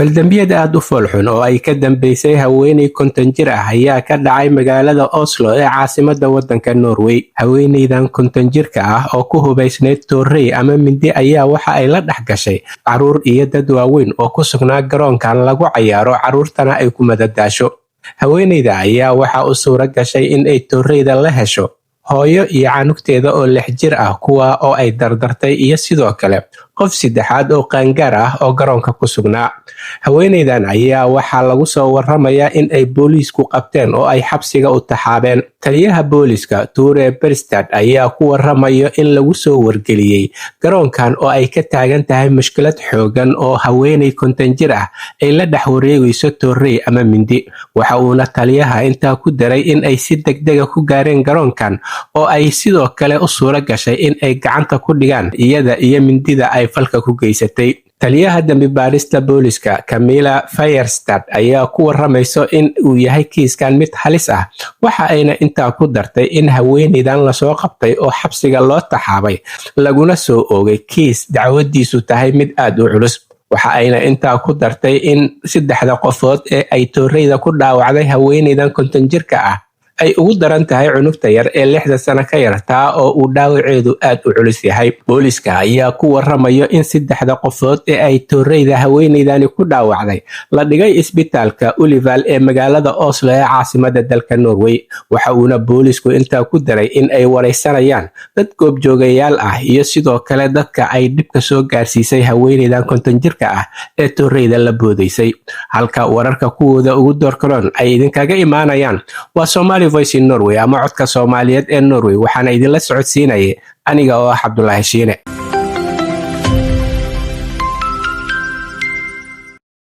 faldambiyada aad u foolxun oo ay ka dambeysay haweeney 50 jir ah ayaa ka dhacay magaalada Oslo ee caasimadda waddanka Norway. Haweeneydan 50 jirka ah oo ku hubaysneyd toorey ama mindi ayaa waxa ay la dhex gashay caruur iyo dad waaweyn oo ku sugnaa garoonkan lagu cayaaro, caruurtana ay ku madadaasho. Haweeneyda ayaa waxa u suura gashay in ay tooreyda la hesho hooyo iyo canugteeda oo 6 jir ah, kuwa oo ay dardartay, iyo sidoo kale qof saddexaad oo qaangaar ah oo garoonka ku sugnaa. Haweeneydan ayaa waxaa lagu soo waramayaa in ay booliisku qabteen oo ay xabsiga u taxaabeen. Taliyaha booliiska Ture Berstad ayaa ku waramayo in lagu soo wargeliyey garoonkan oo ay ka taagan tahay mushkilad xoogan oo haweeney 50 jir ah ay la dhex wareegayso toorey ama mindi. Waxa uuna taliyaha intaa ku daray in ay si degdeg ah ku gaareen garoonkan oo ay sidoo kale u suura gashay in ay gacanta ku dhigaan iyada iyo mindida ay falka ku geysatay. Taliyaha dambi baarista booliiska Camilla Firestad ayaa ku waramayso in uu yahay kiiskan mid halis ah. Waxa ayna intaa ku dartay in haweeneydan la soo qabtay oo xabsiga loo taxaabay, laguna soo oogay kiis dacwadiisu tahay mid aad u culus. Waxa ayna intaa ku dartay in 3 qofood ee ay tooreyda ku dhaawacday haweeneydan 50 jirka ah ay ugu daran tahay cunugta yar ee 6 sano ka yar, taa oo uu dhaawaceedu aad u culus yahay. Booliiska ayaa ku waramayo in 3 qofood ee ay tooreyda haweeneydani ku dhaawacday la dhigay isbitaalka Ullevål ee magaalada Oslo ee caasimadda dalka Norway. Waxa uuna booliisku intaa ku daray in ay wareysanayaan dad goobjoogayaal ah iyo sidoo kale dadka ay dhibka soo gaarsiisay haweeneydan 50 jirka ah ee tooreyda la boodaysay. Halka wararka kuwooda ugu doorkaroon ay idinkaga imaanayaan waa Somali Voice in Norway ama codka Soomaaliyeed ee Norway. Waxaana idinla socodsiinayay aniga oo ah Cabdullaahi Shiine.